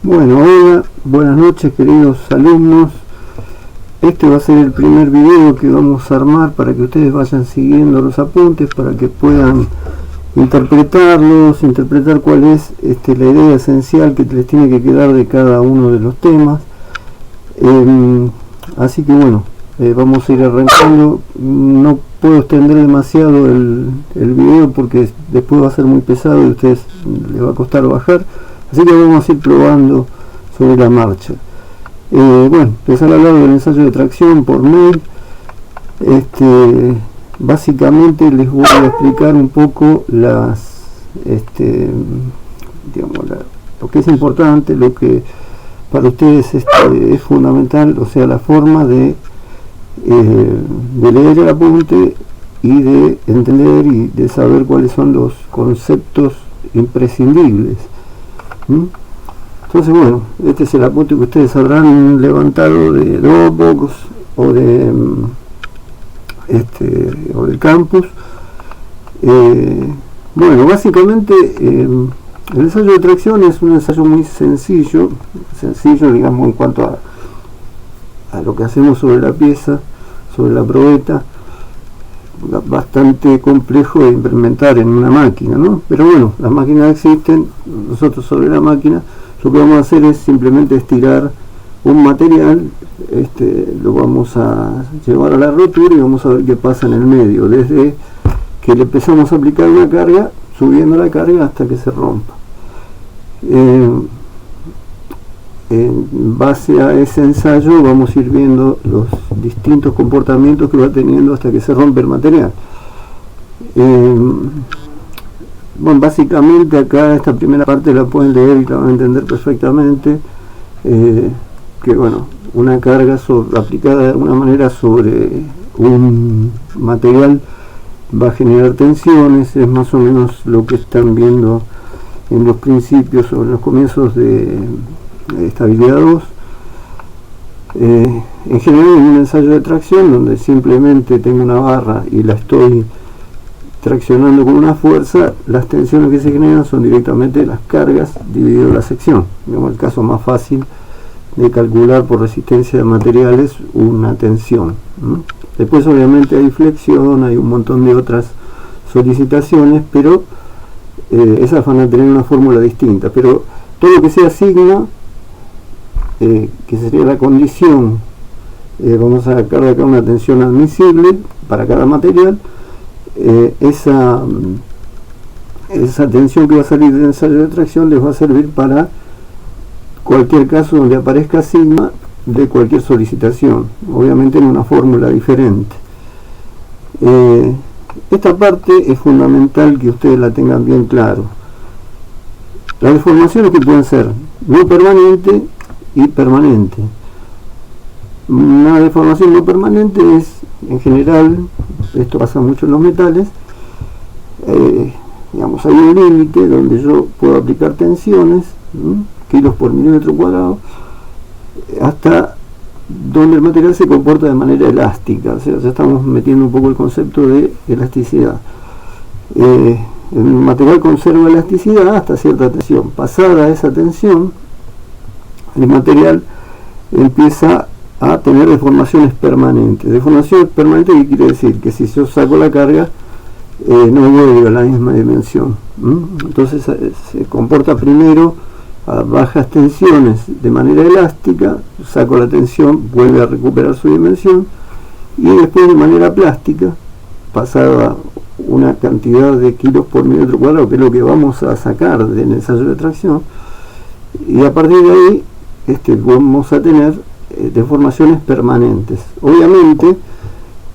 Bueno, hola, buenas noches queridos alumnos. Este va a ser el primer video que vamos a armar para que ustedes vayan siguiendo los apuntes, para que puedan interpretarlos, interpretar cuál es la idea esencial que les tiene que quedar de cada uno de los temas. Así que bueno, vamos a ir arrancando. No puedo extender demasiado el video porque después va a ser muy pesado y a ustedes les va a costar bajar. Así que vamos a ir probando sobre la marcha. Bueno, empezar a hablar del ensayo de tracción por mail. Básicamente les voy a explicar un poco las, lo que es importante, lo que para ustedes es fundamental, o sea, la forma de leer el apunte y de entender y de saber cuáles son los conceptos imprescindibles. Entonces, bueno, este es el apunte que ustedes habrán levantado de Dropbox o de o del campus. Bueno, básicamente el ensayo de tracción es un ensayo muy sencillo digamos en cuanto a lo que hacemos sobre la pieza, sobre la probeta, bastante complejo de implementar en una máquina, ¿no? Pero bueno, las máquinas existen. Nosotros sobre la máquina lo que vamos a hacer es simplemente estirar un material, lo vamos a llevar a la rotura y vamos a ver qué pasa en el medio, desde que le empezamos a aplicar una carga, subiendo la carga hasta que se rompa. En base a ese ensayo vamos a ir viendo los distintos comportamientos que va teniendo hasta que se rompe el material. Bueno, básicamente acá esta primera parte la pueden leer y la van a entender perfectamente, que bueno, una carga aplicada de alguna manera sobre un material va a generar tensiones. Es más o menos lo que están viendo en los principios o en los comienzos de estabilidad 2. En general, en un ensayo de tracción donde simplemente tengo una barra y la estoy traccionando con una fuerza, las tensiones que se generan son directamente las cargas dividido la sección. Digamos, el caso más fácil de calcular por resistencia de materiales una tensión. Después obviamente hay flexión, hay un montón de otras solicitaciones, pero esas van a tener una fórmula distinta. Pero todo lo que sea sigma, que sería la condición, vamos a sacar de acá una tensión admisible para cada material. Esa tensión que va a salir del ensayo de tracción les va a servir para cualquier caso donde aparezca sigma de cualquier solicitación, obviamente en una fórmula diferente. Esta parte es fundamental que ustedes la tengan bien claro. Las deformaciones que pueden ser no permanente y permanente. Una deformación no permanente es, en general, esto pasa mucho en los metales, digamos, hay un límite donde yo puedo aplicar tensiones, kilos por milímetro cuadrado, hasta donde el material se comporta de manera elástica. O sea, ya estamos metiendo un poco el concepto de elasticidad. El material conserva elasticidad hasta cierta tensión. Pasada esa tensión, el material empieza a tener deformaciones permanentes. Deformaciones permanentes, ¿qué quiere decir? Que si yo saco la carga, no vuelve a la misma dimensión. Entonces se comporta primero a bajas tensiones de manera elástica, saco la tensión, vuelve a recuperar su dimensión, y después de manera plástica, pasada una cantidad de kilos por milímetro cuadrado, que es lo que vamos a sacar del ensayo de tracción, y a partir de ahí vamos a tener deformaciones permanentes. Obviamente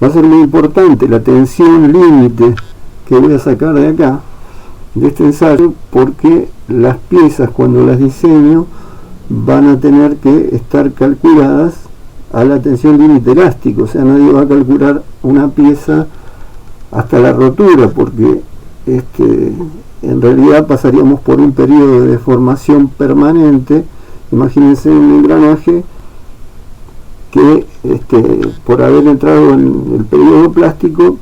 va a ser muy importante la tensión límite que voy a sacar de acá, de este ensayo, porque las piezas, cuando las diseño, van a tener que estar calculadas a la tensión límite elástico. O sea, nadie va a calcular una pieza hasta la rotura, porque en realidad pasaríamos por un periodo de deformación permanente. Imagínense un engranaje que por haber entrado en el periodo plástico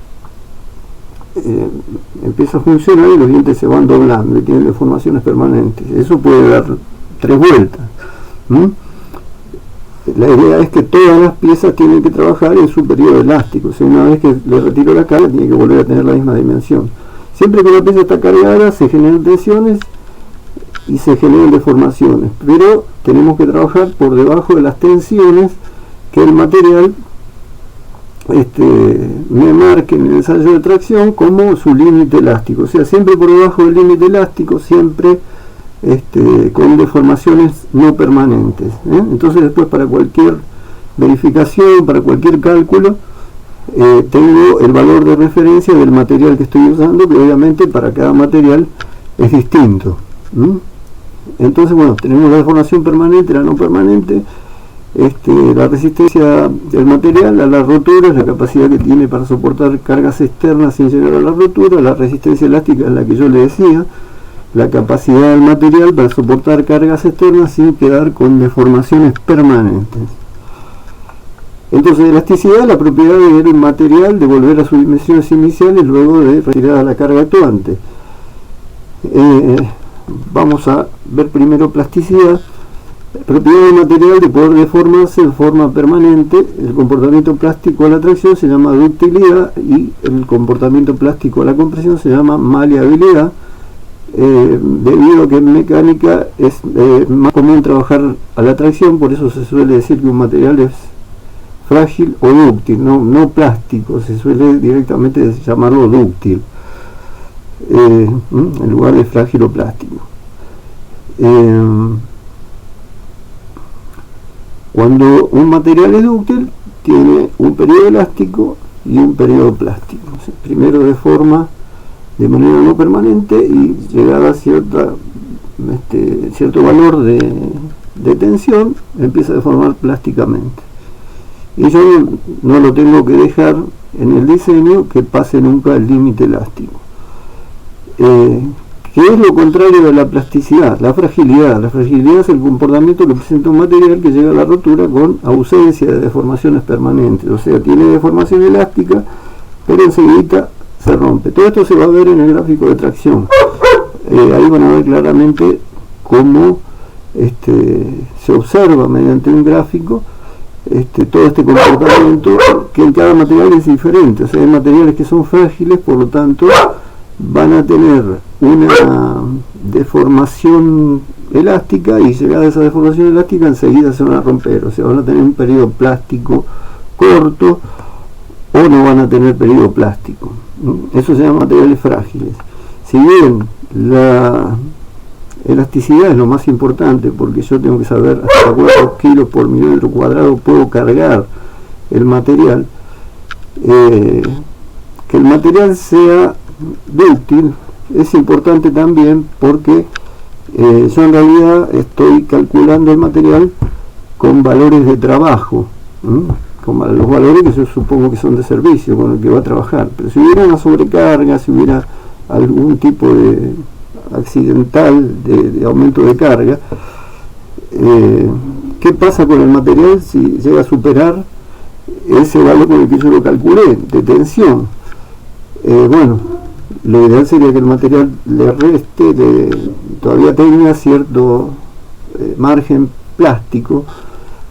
empieza a funcionar y los dientes se van doblando y tienen deformaciones permanentes. Eso puede dar 3 vueltas. ¿Mm? La idea es que todas las piezas tienen que trabajar en su periodo elástico, o sea, una vez que le retiro la carga tiene que volver a tener la misma dimensión. Siempre que la pieza está cargada se generan tensiones y se generan deformaciones, pero tenemos que trabajar por debajo de las tensiones que el material me marque en el ensayo de tracción como su límite elástico, o sea, siempre por debajo del límite elástico, siempre con deformaciones no permanentes, ¿eh? Entonces después para cualquier verificación, para cualquier cálculo, tengo el valor de referencia del material que estoy usando, que obviamente para cada material es distinto. Entonces, bueno, tenemos la deformación permanente, la no permanente, la resistencia del material a la rotura, la capacidad que tiene para soportar cargas externas sin llegar a la rotura, la resistencia elástica es la que yo le decía, la capacidad del material para soportar cargas externas sin quedar con deformaciones permanentes. Entonces, elasticidad es la propiedad del material de volver a sus dimensiones iniciales luego de retirada la carga actuante. Vamos a ver primero plasticidad. Propiedad del material de poder deformarse de forma permanente. El comportamiento plástico a la tracción se llama ductilidad y el comportamiento plástico a la compresión se llama maleabilidad. Debido a que en mecánica es más común trabajar a la tracción, por eso se suele decir que un material es frágil o dúctil, no plástico, se suele directamente llamarlo dúctil en lugar de frágil o plástico. Cuando un material es dúctil tiene un periodo elástico y un periodo plástico, o sea, primero deforma de manera no permanente y llegada a cierto valor de tensión empieza a deformar plásticamente, y yo no lo tengo que dejar en el diseño que pase nunca el límite elástico. ¿Qué es lo contrario de la plasticidad? La fragilidad. La fragilidad es el comportamiento que presenta un material que llega a la rotura con ausencia de deformaciones permanentes, o sea, tiene deformación elástica pero enseguida se rompe. Todo esto se va a ver en el gráfico de tracción. Ahí van a ver claramente cómo se observa mediante un gráfico todo este comportamiento, que en cada material es diferente. O sea, hay materiales que son frágiles, por lo tanto van a tener una deformación elástica, y llegada a esa deformación elástica enseguida se van a romper, o sea, van a tener un periodo plástico corto o no van a tener periodo plástico. Eso se llama materiales frágiles. Si bien la elasticidad es lo más importante, porque yo tengo que saber hasta cuántos kilos por milímetro cuadrado puedo cargar el material, que el material sea dúctil es importante también, porque yo en realidad estoy calculando el material con valores de trabajo, con los valores que yo supongo que son de servicio con el que va a trabajar. Pero si hubiera una sobrecarga, si hubiera algún tipo de accidental de aumento de carga, ¿qué pasa con el material si llega a superar ese valor con el que yo lo calculé de tensión? Bueno, lo ideal sería que el material le reste, todavía tenga cierto margen plástico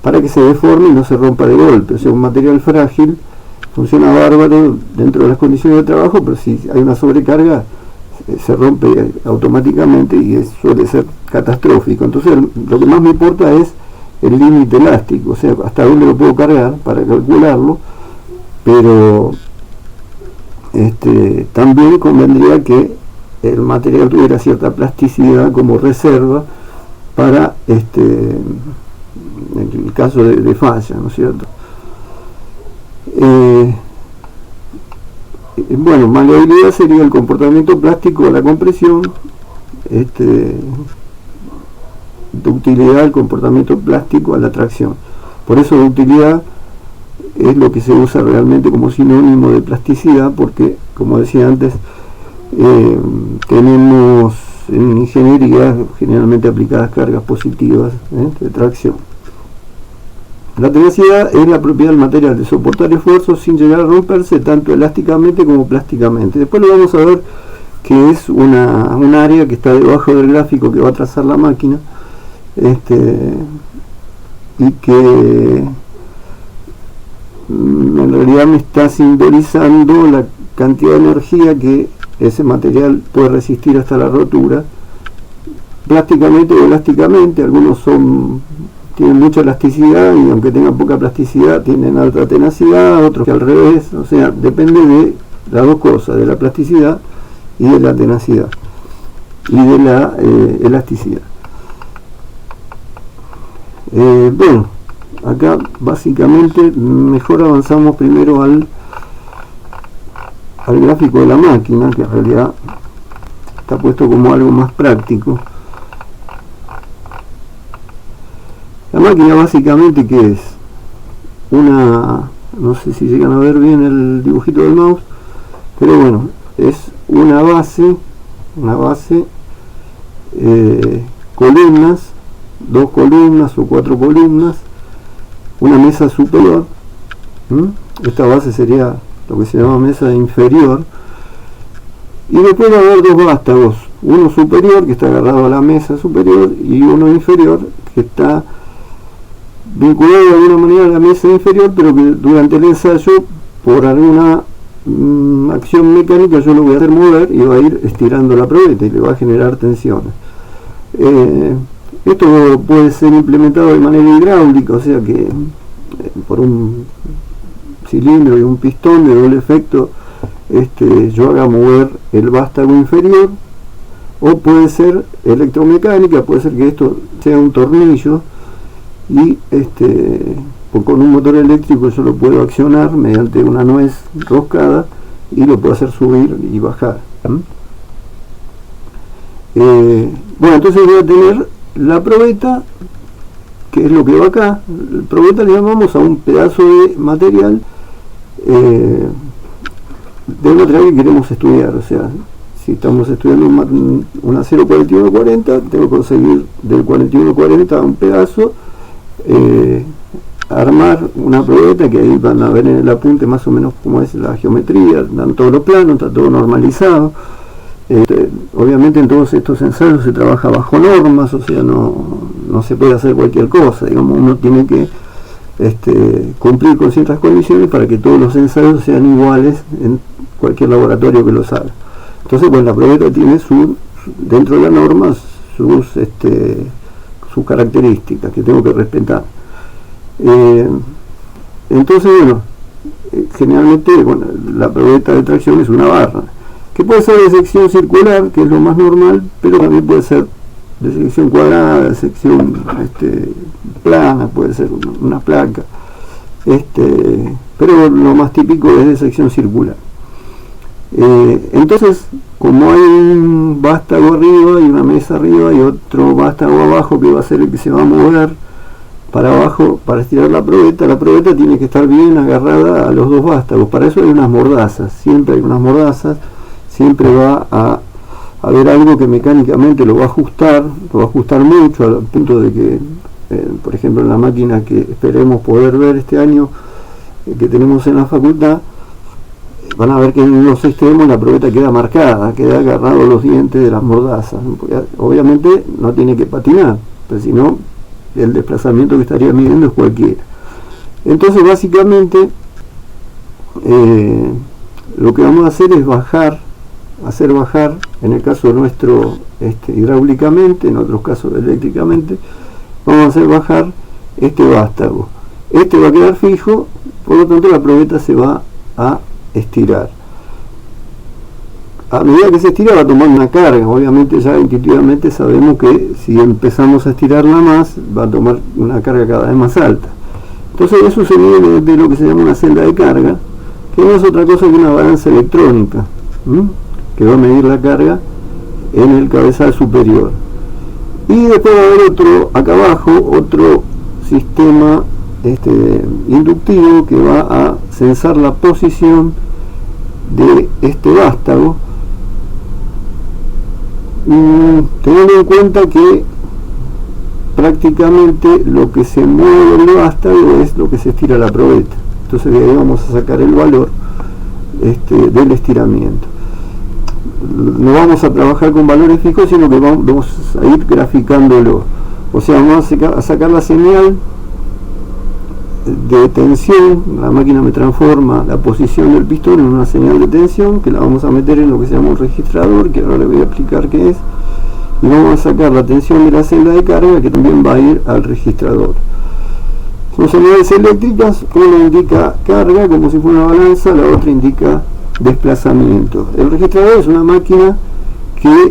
para que se deforme y no se rompa de golpe. O sea, un material frágil funciona bárbaro dentro de las condiciones de trabajo, pero si hay una sobrecarga se rompe automáticamente y suele ser catastrófico. Entonces lo que más me importa es el límite elástico, o sea, hasta dónde lo puedo cargar para calcularlo, pero también convendría que el material tuviera cierta plasticidad como reserva para en el caso de falla, ¿no es cierto? Bueno, maleabilidad sería el comportamiento plástico de la compresión, ductilidad el comportamiento plástico a la tracción. Por eso ductilidad es lo que se usa realmente como sinónimo de plasticidad, porque, como decía antes, tenemos en ingeniería generalmente aplicadas cargas positivas de tracción. La tenacidad es la propiedad del material de soportar esfuerzos sin llegar a romperse tanto elásticamente como plásticamente. Después lo vamos a ver, que es un área que está debajo del gráfico que va a trazar la máquina, y que en realidad me está simbolizando la cantidad de energía que ese material puede resistir hasta la rotura, plásticamente o elásticamente. Algunos tienen mucha elasticidad y aunque tengan poca plasticidad tienen alta tenacidad, otros que al revés. O sea, depende de las dos cosas, de la plasticidad y de la tenacidad y de la elasticidad. Bueno, acá básicamente mejor avanzamos primero al gráfico de la máquina, que en realidad está puesto como algo más práctico. La máquina básicamente, ¿qué es? No sé si llegan a ver bien el dibujito del mouse, pero bueno, es una base, columnas, 2 columnas o 4 columnas, una mesa superior. Esta base sería lo que se llama mesa inferior, y después va a haber 2 vástagos, uno superior que está agarrado a la mesa superior y uno inferior que está vinculado de alguna manera a la mesa inferior, pero que durante el ensayo, por alguna acción mecánica, yo lo voy a hacer mover y va a ir estirando la probeta y le va a generar tensiones. Esto puede ser implementado de manera hidráulica, o sea que por un cilindro y un pistón de doble efecto yo haga mover el vástago inferior, o puede ser electromecánica, puede ser que esto sea un tornillo y con un motor eléctrico yo lo puedo accionar mediante una nuez roscada y lo puedo hacer subir y bajar. Bueno, entonces voy a tener la probeta, que es lo que va acá. Probeta le llamamos a un pedazo de material que queremos estudiar. O sea, si estamos estudiando una 04140, tengo que conseguir del 4140 un pedazo, armar una probeta, que ahí van a ver en el apunte más o menos cómo es la geometría, dan todos los planos, está todo normalizado. Obviamente en todos estos ensayos se trabaja bajo normas, o sea, no se puede hacer cualquier cosa, digamos, uno tiene que cumplir con ciertas condiciones para que todos los ensayos sean iguales en cualquier laboratorio que los haga. Entonces, pues la probeta tiene dentro de la norma sus características que tengo que respetar. Entonces, bueno, generalmente la probeta de tracción es una barra, que puede ser de sección circular, que es lo más normal, pero también puede ser de sección cuadrada, de sección plana, puede ser una placa, pero lo más típico es de sección circular. Entonces, como hay un vástago arriba y una mesa arriba y otro vástago abajo que va a ser el que se va a mover para abajo para estirar la probeta tiene que estar bien agarrada a los 2 vástagos. Para eso hay unas mordazas, siempre hay unas mordazas, siempre va a haber algo que mecánicamente lo va a ajustar mucho, al punto de que, por ejemplo, en la máquina que esperemos poder ver este año, que tenemos en la facultad, van a ver que en los extremos la probeta queda marcada, queda agarrado los dientes de las mordazas. Obviamente no tiene que patinar, pero si no, el desplazamiento que estaría midiendo es cualquiera. Entonces, básicamente, lo que vamos a hacer es hacer bajar, en el caso nuestro hidráulicamente, en otros casos eléctricamente, vamos a hacer bajar este vástago. Va a quedar fijo, por lo tanto la probeta se va a estirar. A medida que se estira va a tomar una carga. Obviamente ya intuitivamente sabemos que si empezamos a estirarla más, va a tomar una carga cada vez más alta. Entonces eso se mide de lo que se llama una celda de carga, que no es otra cosa que una balanza electrónica, que va a medir la carga en el cabezal superior. Y después va a haber acá abajo, otro sistema inductivo que va a censar la posición de este vástago, teniendo en cuenta que prácticamente lo que se mueve el vástago es lo que se estira la probeta. Entonces de ahí vamos a sacar el valor del estiramiento. No vamos a trabajar con valores fijos, sino que vamos a ir graficándolo. O sea, vamos a sacar la señal de tensión, la máquina me transforma la posición del pistón en una señal de tensión que la vamos a meter en lo que se llama un registrador, que ahora le voy a explicar qué es, y vamos a sacar la tensión de la celda de carga, que también va a ir al registrador. Son señales eléctricas, una indica carga como si fuera una balanza, la otra indica desplazamiento. El registrador es una máquina que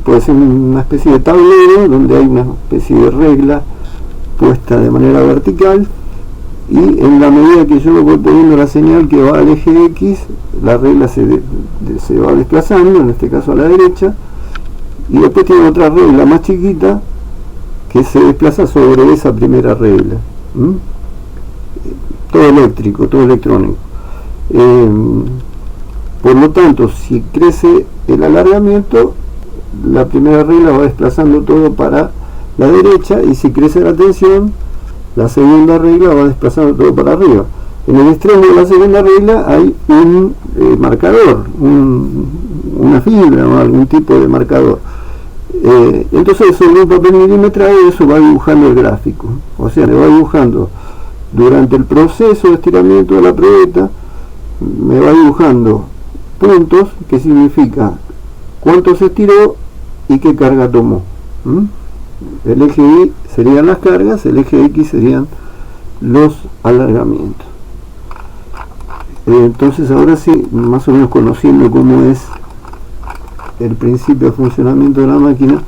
puede ser una especie de tablero donde hay una especie de regla puesta de manera vertical, y en la medida que yo voy poniendo la señal que va al eje X, la regla se va desplazando, en este caso a la derecha, y después tiene otra regla más chiquita que se desplaza sobre esa primera regla. Todo eléctrico, todo electrónico. Por lo tanto, si crece el alargamiento, la primera regla va desplazando todo para la derecha, y si crece la tensión, la segunda regla va desplazando todo para arriba. En el extremo de la segunda regla hay un marcador, una fibra o algún tipo de marcador. Entonces sobre un papel milimetrado eso va dibujando el gráfico, o sea, le va dibujando durante el proceso de estiramiento de la probeta, me va dibujando puntos, que significa cuánto se estiró y qué carga tomó. El eje Y serían las cargas, el eje X serían los alargamientos. Entonces ahora sí, más o menos conociendo cómo es el principio de funcionamiento de la máquina,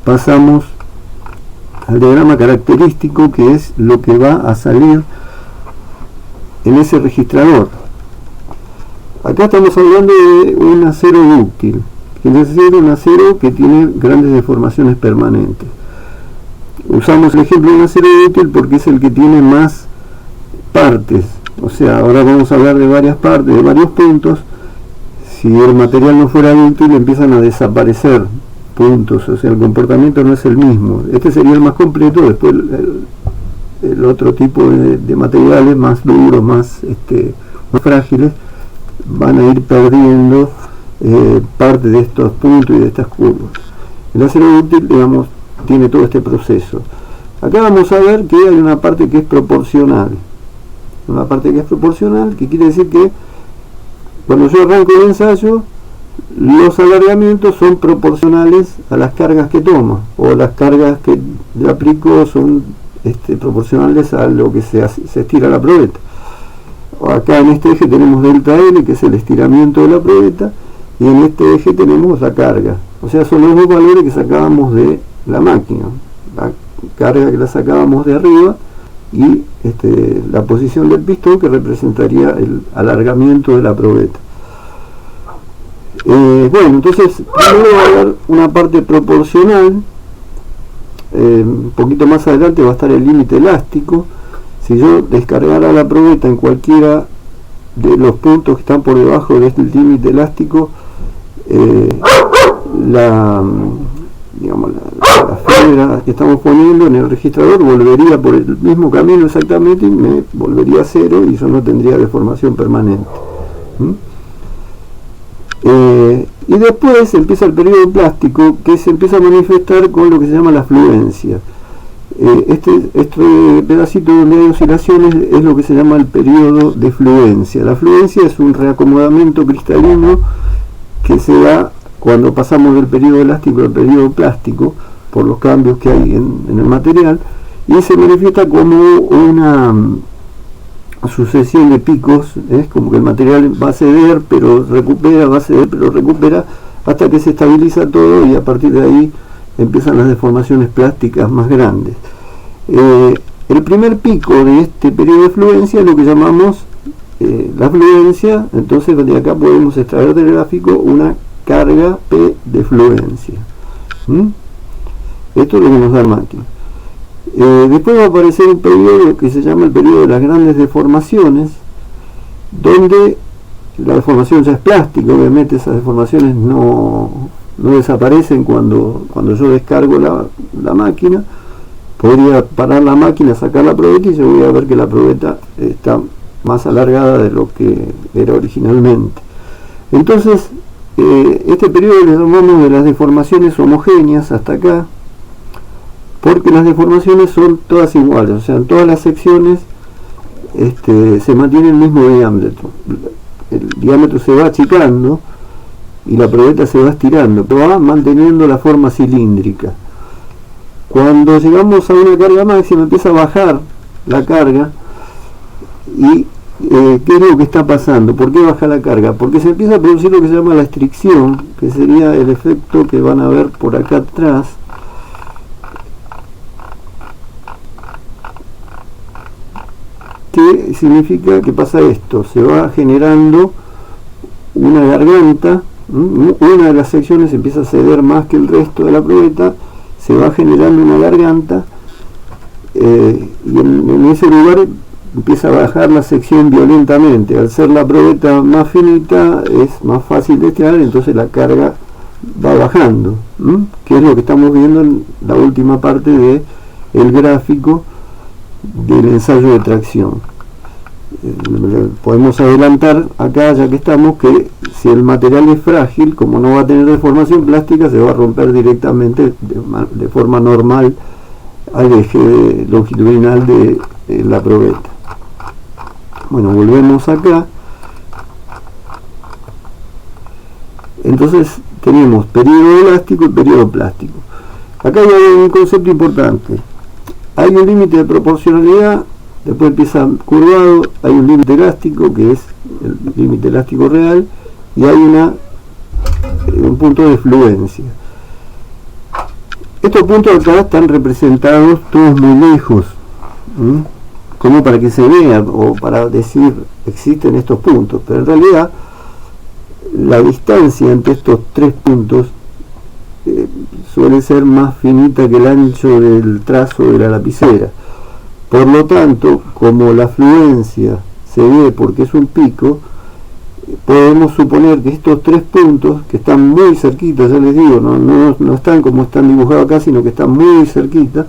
pasamos al diagrama característico, que es lo que va a salir en ese registrador. Acá estamos hablando de un acero dúctil, que es decir, un acero que tiene grandes deformaciones permanentes. Usamos el ejemplo de un acero dúctil porque es el que tiene más partes, o sea, ahora vamos a hablar de varias partes, de varios puntos. Si el material no fuera dúctil, empiezan a desaparecer puntos, o sea, el comportamiento no es el mismo. Este sería el más completo. Después el otro tipo de materiales más duros, más frágiles, van a ir perdiendo parte de estos puntos y de estas curvas. El acero dúctil, digamos, tiene todo este proceso. Acá vamos a ver que hay una parte que es proporcional. Una parte que es proporcional, que quiere decir que cuando yo arranco el ensayo, los alargamientos son proporcionales a las cargas que toma, o las cargas que le aplico son proporcionales a lo que se estira la probeta. Acá en este eje tenemos delta L, que es el estiramiento de la probeta, y en este eje tenemos la carga. O sea, son los dos valores que sacábamos de la máquina, la carga que la sacábamos de arriba, y la posición del pistón, que representaría el alargamiento de la probeta. Bueno, entonces primero va a haber una parte proporcional, un poquito más adelante va a estar el límite elástico. Si yo descargara la probeta en cualquiera de los puntos que están por debajo de este límite elástico, la fibra que estamos poniendo en el registrador volvería por el mismo camino exactamente y me volvería a cero, y yo no tendría deformación permanente. Y después empieza el periodo plástico, que se empieza a manifestar con lo que se llama la fluencia. Este pedacito donde hay oscilaciones es lo que se llama el periodo de fluencia. La fluencia es un reacomodamiento cristalino que se da cuando pasamos del periodo elástico al periodo plástico, por los cambios que hay en el material, y se manifiesta como una sucesión de picos. Es como que el material va a ceder pero recupera, va a ceder pero recupera, hasta que se estabiliza todo, y a partir de ahí empiezan las deformaciones plásticas más grandes. El primer pico de este periodo de fluencia es lo que llamamos la fluencia. Entonces de acá podemos extraer del gráfico una carga P de fluencia. Esto es lo que nos da la máquina. Después va a aparecer un periodo que se llama el periodo de las grandes deformaciones, donde la deformación ya es plástica. Obviamente esas deformaciones no desaparecen cuando yo descargo la máquina. Podría parar la máquina, sacar la probeta, y yo voy a ver que la probeta está más alargada de lo que era originalmente. Entonces este periodo le llamamos de las deformaciones homogéneas hasta acá, porque las deformaciones son todas iguales, o sea, en todas las secciones se mantiene el mismo diámetro. El diámetro se va achicando y la probeta se va estirando, pero va manteniendo la forma cilíndrica. Cuando llegamos a una carga máxima empieza a bajar la carga y ¿qué es lo que está pasando? ¿Por qué baja la carga? Porque se empieza a producir lo que se llama la estricción, que sería el efecto que van a ver por acá atrás. ¿Qué significa que pasa esto? Se va generando una garganta, una de las secciones empieza a ceder más que el resto de la probeta, se va generando una garganta y en ese lugar empieza a bajar la sección violentamente. Al ser la probeta más finita es más fácil de estirar, entonces la carga va bajando, que es lo que estamos viendo en la última parte del gráfico del ensayo de tracción. Podemos adelantar acá, ya que estamos, que si el material es frágil, como no va a tener deformación plástica, se va a romper directamente de forma normal al eje longitudinal de la probeta. Bueno, volvemos acá. Entonces tenemos periodo elástico y periodo plástico. Acá hay un concepto importante. Hay un límite de proporcionalidad, después empieza curvado, hay un límite elástico, que es el límite elástico real, y hay un punto de fluencia. Estos puntos acá están representados todos muy lejos, como para que se vea, o para decir existen estos puntos, pero en realidad la distancia entre estos tres puntos suele ser más finita que el ancho del trazo de la lapicera. Por lo tanto, como la fluencia se ve porque es un pico, podemos suponer que estos tres puntos, que están muy cerquitas, ya les digo, no están como están dibujados acá, sino que están muy cerquitas,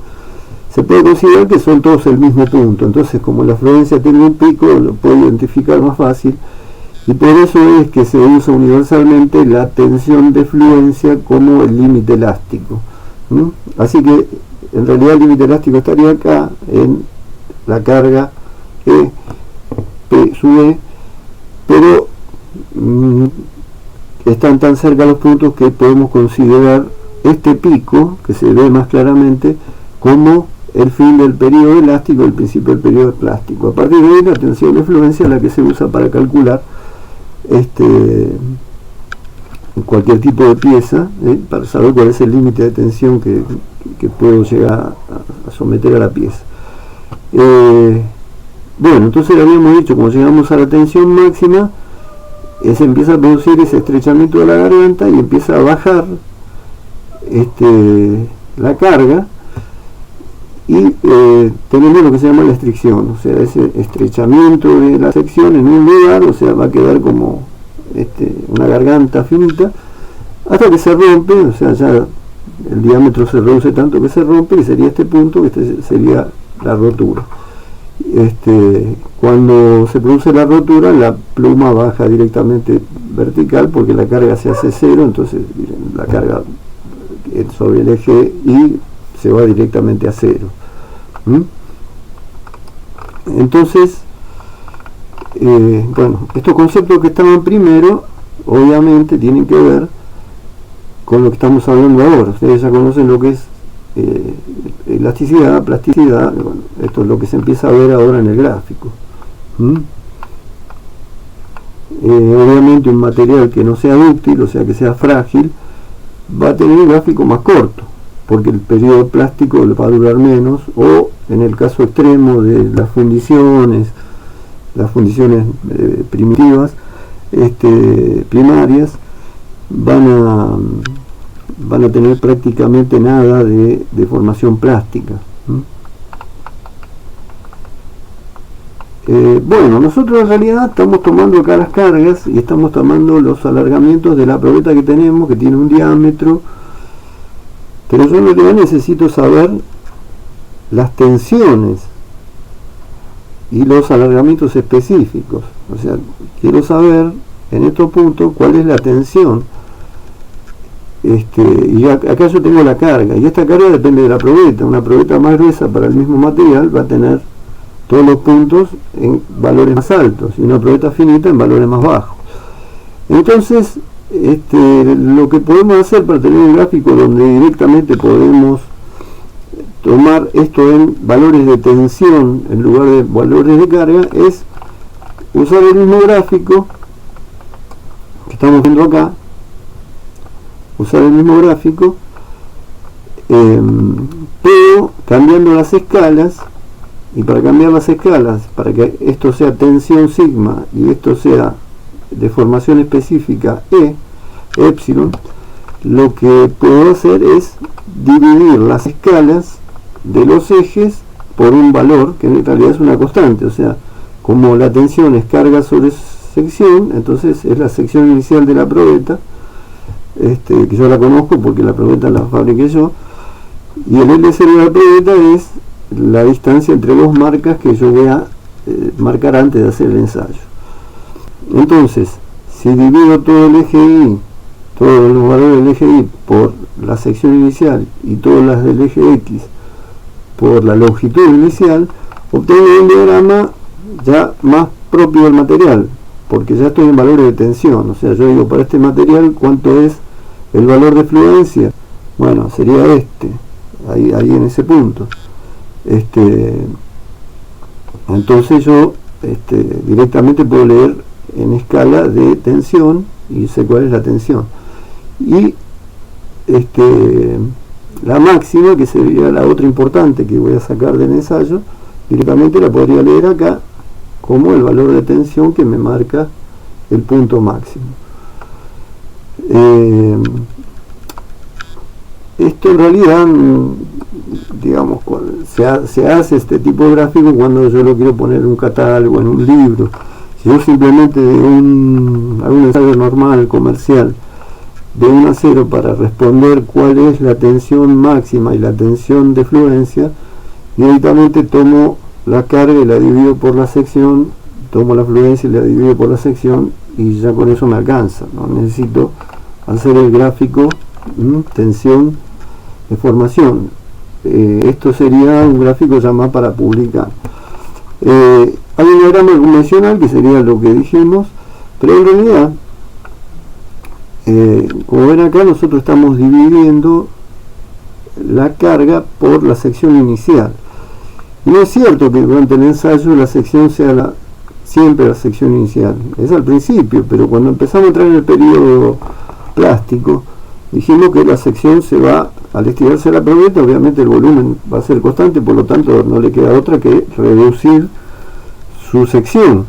se puede considerar que son todos el mismo punto. Entonces, como la fluencia tiene un pico, lo puedo identificar más fácil, y por eso es que se usa universalmente la tensión de fluencia como el límite elástico. Así que en realidad el límite elástico estaría acá en la carga E, P sub E, pero están tan cerca los puntos que podemos considerar este pico, que se ve más claramente, como el fin del periodo elástico, el principio del periodo plástico. A partir de ahí, la tensión de fluencia es la que se usa para calcular cualquier tipo de pieza, para saber cuál es el límite de tensión que puedo llegar a someter a la pieza. Bueno, entonces habíamos dicho, como llegamos a la tensión máxima, se empieza a producir ese estrechamiento de la garganta y empieza a bajar la carga, y tenemos lo que se llama la estricción, o sea, ese estrechamiento de la sección en un lugar, o sea, va a quedar como una garganta finita, hasta que se rompe, o sea, ya el diámetro se reduce tanto que se rompe, y sería este punto, que sería la rotura. Cuando se produce la rotura, la pluma baja directamente vertical porque la carga se hace cero, entonces la carga sobre el eje Y se va directamente a cero. Entonces, bueno, estos conceptos que estaban primero, obviamente tienen que ver con lo que estamos hablando ahora. Ustedes ya conocen lo que es elasticidad, plasticidad. Bueno, esto es lo que se empieza a ver ahora en el gráfico. Obviamente un material que no sea dúctil, o sea que sea frágil, va a tener un gráfico más corto, porque el periodo plástico va a durar menos, o en el caso extremo de las fundiciones primitivas, primarias, van a tener prácticamente nada de deformación plástica. Bueno, nosotros en realidad estamos tomando acá las cargas y estamos tomando los alargamientos de la probeta que tenemos, que tiene un diámetro, pero yo en realidad necesito saber las tensiones y los alargamientos específicos. O sea, quiero saber en estos puntos cuál es la tensión y acá yo tengo la carga, y esta carga depende de la probeta. Una probeta más gruesa para el mismo material va a tener todos los puntos en valores más altos, y una probeta finita en valores más bajos. Entonces, lo que podemos hacer para tener un gráfico donde directamente podemos tomar esto en valores de tensión en lugar de valores de carga, es usar el mismo gráfico que estamos viendo acá, pero cambiando las escalas. Y para cambiar las escalas, para que esto sea tensión sigma y esto sea deformación específica epsilon, lo que puedo hacer es dividir las escalas de los ejes por un valor que en realidad es una constante. O sea, como la tensión es carga sobre sección, entonces es la sección inicial de la probeta, que yo la conozco porque la probeta la fabriqué yo, y el L0 de la probeta es la distancia entre dos marcas que yo voy a marcar antes de hacer el ensayo. Entonces, si divido todo el eje Y, todos los valores del eje Y por la sección inicial y todas las del eje X por la longitud inicial, obtengo un diagrama ya más propio del material, porque ya estoy en valores de tensión. O sea, yo digo, para este material, ¿cuánto es el valor de fluencia? Bueno, sería ahí en ese punto. Entonces yo directamente puedo leer en escala de tensión y sé cuál es la tensión, y la máxima, que sería la otra importante que voy a sacar del ensayo, directamente la podría leer acá como el valor de tensión que me marca el punto máximo. Esto en realidad, digamos, se hace este tipo de gráfico cuando yo lo quiero poner en un catálogo, en un libro. Si yo simplemente de un ensayo normal, comercial, de 1 a 0 para responder cuál es la tensión máxima y la tensión de fluencia, directamente tomo la carga y la divido por la sección, tomo la fluencia y la divido por la sección, y ya con eso me alcanza. No necesito hacer el gráfico tensión, deformación. Esto sería un gráfico ya más para publicar. Hay un diagrama convencional que sería lo que dijimos, pero en realidad, como ven acá, nosotros estamos dividiendo la carga por la sección inicial. Y no es cierto que durante el ensayo la sección sea siempre la sección inicial, es al principio, pero cuando empezamos a entrar en el periodo plástico, dijimos que la sección se va, al estirarse la probeta, obviamente el volumen va a ser constante, por lo tanto no le queda otra que reducir su sección.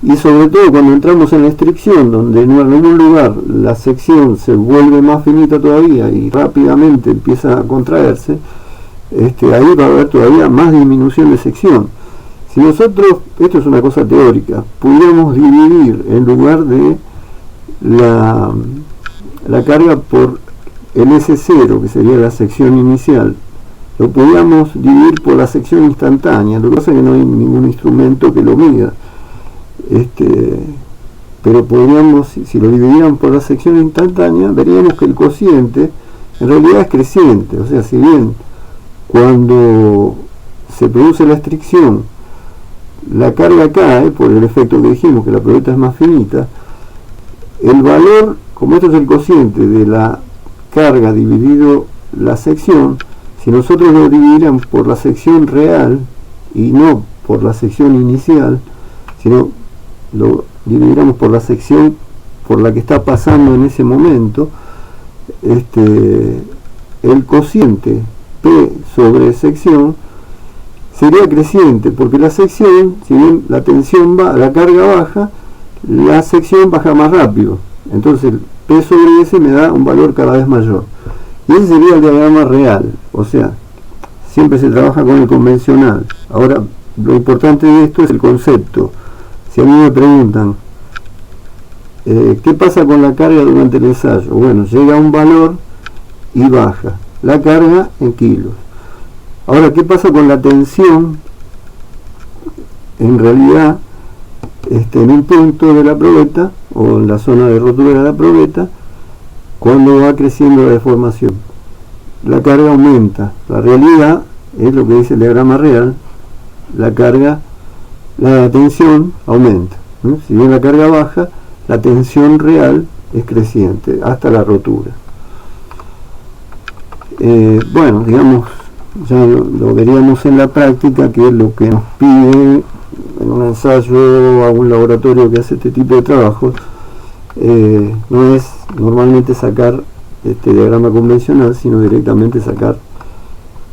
Y sobre todo cuando entramos en la estricción, donde en algún lugar la sección se vuelve más finita todavía y rápidamente empieza a contraerse, ahí va a haber todavía más disminución de sección. Si nosotros, esto es una cosa teórica, pudiéramos dividir en lugar de la carga por el S0, que sería la sección inicial, lo podíamos dividir por la sección instantánea. Lo que pasa es que no hay ningún instrumento que lo mida, pero podríamos, si lo dividieran por la sección instantánea, veríamos que el cociente en realidad es creciente. O sea, si bien cuando se produce la estricción la carga cae por el efecto que dijimos, que la probeta es más finita, el valor, como esto es el cociente de la carga dividido la sección, si nosotros lo dividiéramos por la sección real y no por la sección inicial, sino lo dividiéramos por la sección por la que está pasando en ese momento, el cociente P sobre sección sería creciente, porque la sección, si bien la tensión va, la carga baja, la sección baja más rápido. Entonces P sobre S me da un valor cada vez mayor. Y ese sería el diagrama real. O sea, siempre se trabaja con el convencional. Ahora, lo importante de esto es el concepto. Si a mí me preguntan, ¿qué pasa con la carga durante el ensayo? Bueno, llega a un valor y baja. La carga en kilos. Ahora, ¿qué pasa con la tensión? En realidad, en un punto de la probeta, o en la zona de rotura de la probeta, cuando va creciendo la deformación. La carga aumenta. La realidad es lo que dice el diagrama real. La carga, la tensión aumenta. Si bien la carga baja, la tensión real es creciente hasta la rotura. Bueno, digamos, ya lo veríamos en la práctica, que es lo que nos pide en un ensayo a un laboratorio que hace este tipo de trabajos. No es normalmente sacar este diagrama convencional, sino directamente sacar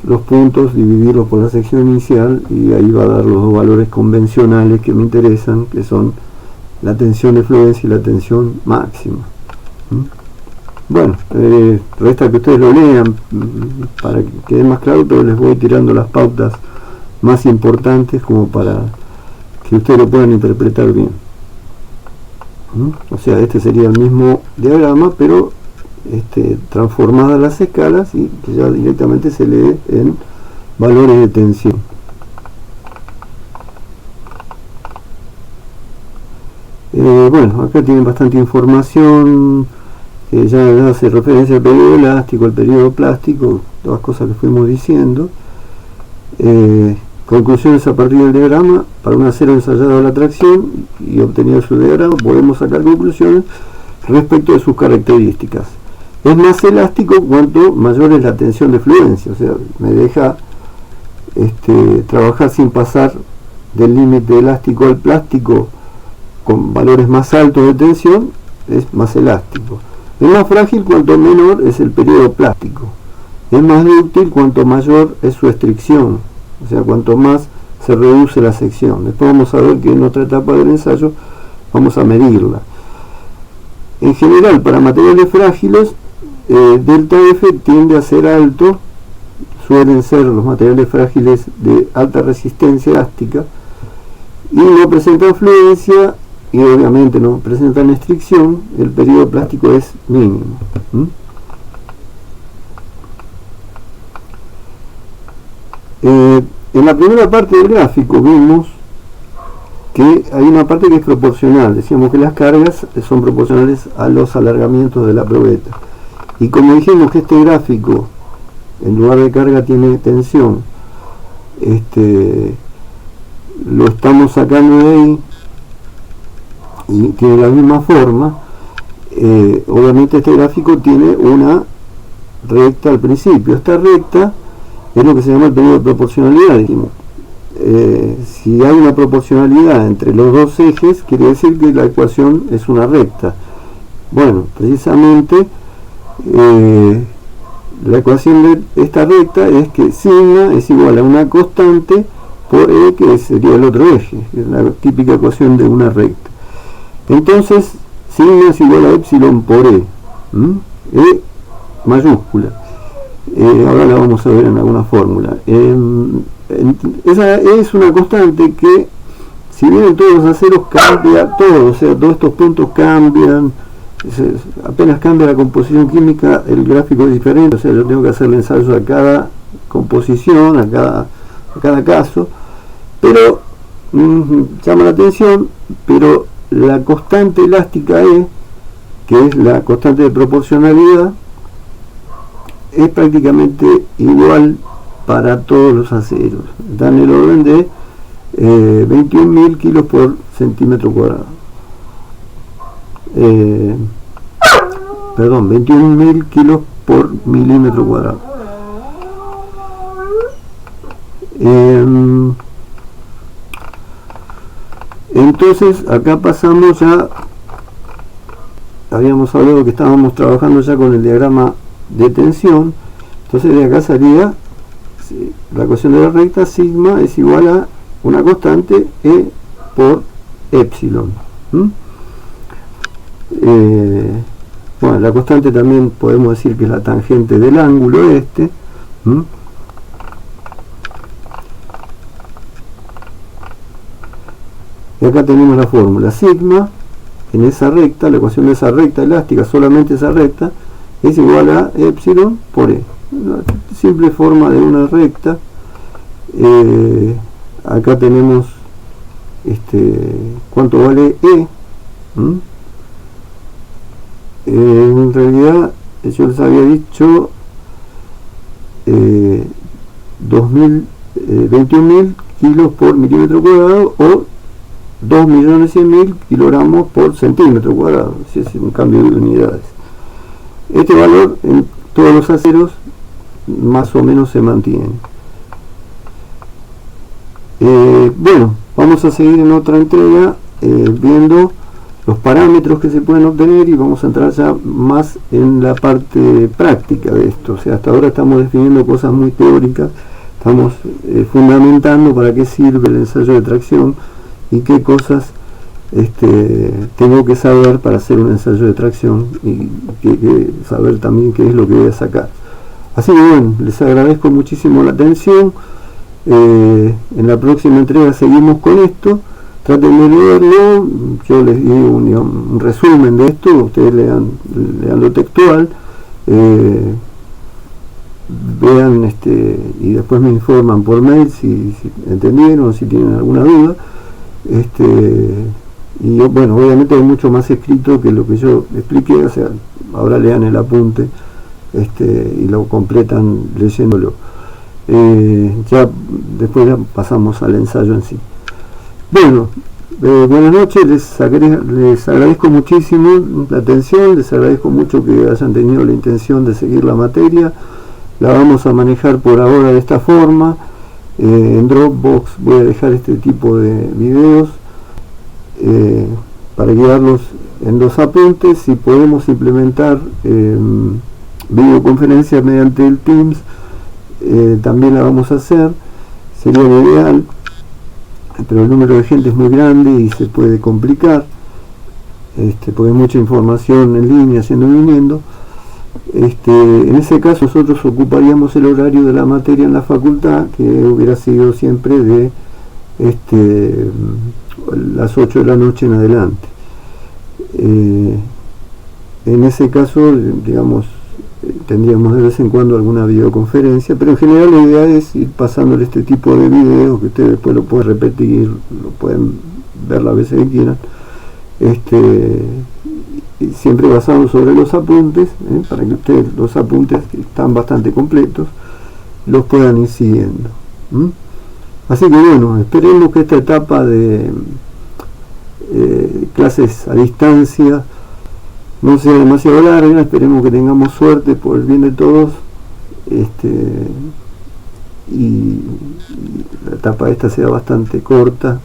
los puntos, dividirlos por la sección inicial, y ahí va a dar los dos valores convencionales que me interesan, que son la tensión de fluencia y la tensión máxima. Bueno, resta que ustedes lo lean para que quede más claro, pero les voy tirando las pautas más importantes como para que ustedes lo puedan interpretar bien. O sea, este sería el mismo diagrama, pero transformadas las escalas, y que ya directamente se lee en valores de tensión. Bueno, acá tienen bastante información, ya hace referencia al periodo elástico, al periodo plástico, todas cosas que fuimos diciendo. Conclusiones a partir del diagrama: para un acero ensayado a la tracción y obtenido su diagrama, podemos sacar conclusiones respecto de sus características. Es más elástico cuanto mayor es la tensión de fluencia, o sea, me deja trabajar sin pasar del límite elástico al plástico con valores más altos de tensión, es más elástico. Es más frágil cuanto menor es el periodo plástico. Es más dúctil cuanto mayor es su estricción, o sea, cuanto más se reduce la sección. Después vamos a ver que en otra etapa del ensayo vamos a medirla. En general, para materiales frágiles, delta F tiende a ser alto. Suelen ser los materiales frágiles de alta resistencia elástica y no presentan fluencia, y obviamente no presentan estricción. El periodo plástico es mínimo. En la primera parte del gráfico vimos que hay una parte que es proporcional. Decíamos que las cargas son proporcionales a los alargamientos de la probeta, y como dijimos que este gráfico en lugar de carga tiene tensión, lo estamos sacando de ahí y tiene la misma forma. Obviamente este gráfico tiene una recta al principio. Esta recta es lo que se llama el periodo de proporcionalidad. Dijimos, si hay una proporcionalidad entre los dos ejes, quiere decir que la ecuación es una recta. Bueno, precisamente la ecuación de esta recta es que sigma es igual a una constante por E, que sería el otro eje. Es la típica ecuación de una recta. Entonces, sigma es igual a epsilon por E. E mayúscula. Ahora la vamos a ver en alguna fórmula. Esa es una constante que, si bien en todos los aceros cambia todo, o sea, todos estos puntos cambian, apenas cambia la composición química, el gráfico es diferente. O sea, yo tengo que hacerle ensayo a cada composición, a cada caso, pero llama la atención. Pero la constante elástica E, que es la constante de proporcionalidad, es prácticamente igual para todos los aceros. Da en el orden de 21.000 kilos por centímetro cuadrado. Perdón, 21.000 kilos por milímetro cuadrado. Entonces acá pasamos ya, habíamos hablado que estábamos trabajando ya con el diagrama de tensión. Entonces de acá salía la ecuación de la recta: sigma es igual a una constante E por epsilon. Bueno, la constante también podemos decir que es la tangente del ángulo este. Y acá tenemos la fórmula: sigma en esa recta, la ecuación de esa recta elástica, solamente esa recta, es igual a epsilon por E. Una simple forma de una recta. Acá tenemos cuánto vale E. En realidad yo les había dicho 21.000 kilos por milímetro cuadrado o 2.100.000 kilogramos por centímetro cuadrado, si es un cambio de unidades. Este valor en todos los aceros más o menos se mantiene. Bueno, vamos a seguir en otra entrega viendo los parámetros que se pueden obtener y vamos a entrar ya más en la parte práctica de esto. O sea, hasta ahora estamos definiendo cosas muy teóricas, estamos fundamentando para qué sirve el ensayo de tracción y qué cosas tengo que saber para hacer un ensayo de tracción y saber también qué es lo que voy a sacar. Así que bueno, les agradezco muchísimo la atención. En la próxima entrega seguimos con esto. Traten de leerlo, yo les digo un resumen de esto, ustedes lean lo textual, vean y después me informan por mail si entendieron, si tienen alguna duda. Y bueno, obviamente hay mucho más escrito que lo que yo expliqué, o sea, ahora lean el apunte y lo completan leyéndolo. Ya después ya pasamos al ensayo en sí. Bueno, buenas noches, les agradezco muchísimo la atención, les agradezco mucho que hayan tenido la intención de seguir la materia. La vamos a manejar por ahora de esta forma. En Dropbox voy a dejar este tipo de videos para guiarlos en los apuntes. Si podemos implementar videoconferencias mediante el Teams, también la vamos a hacer, sería lo ideal, pero el número de gente es muy grande y se puede complicar, porque hay mucha información en línea yendo y viniendo. En ese caso nosotros ocuparíamos el horario de la materia en la facultad, que hubiera sido siempre de las 8 de la noche en adelante. En ese caso, digamos, tendríamos de vez en cuando alguna videoconferencia, pero en general la idea es ir pasándole este tipo de videos que ustedes después lo pueden repetir, lo pueden ver las veces que quieran, siempre basado sobre los apuntes, para que ustedes los apuntes, que están bastante completos, los puedan ir siguiendo. Así que bueno, esperemos que esta etapa de clases a distancia no sea demasiado larga, esperemos que tengamos suerte por el bien de todos, y la etapa esta sea bastante corta,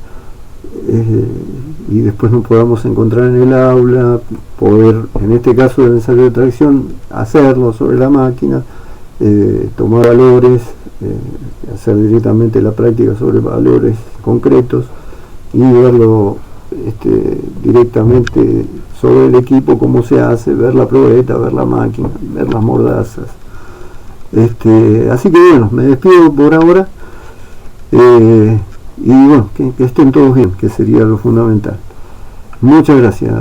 y después nos podamos encontrar en el aula, poder, en este caso del ensayo de tracción, hacerlo sobre la máquina, tomar valores, hacer directamente la práctica sobre valores concretos y verlo directamente sobre el equipo, cómo se hace, ver la probeta, ver la máquina, ver las mordazas. Así que bueno, me despido por ahora, y bueno, que estén todos bien, que sería lo fundamental. Muchas gracias.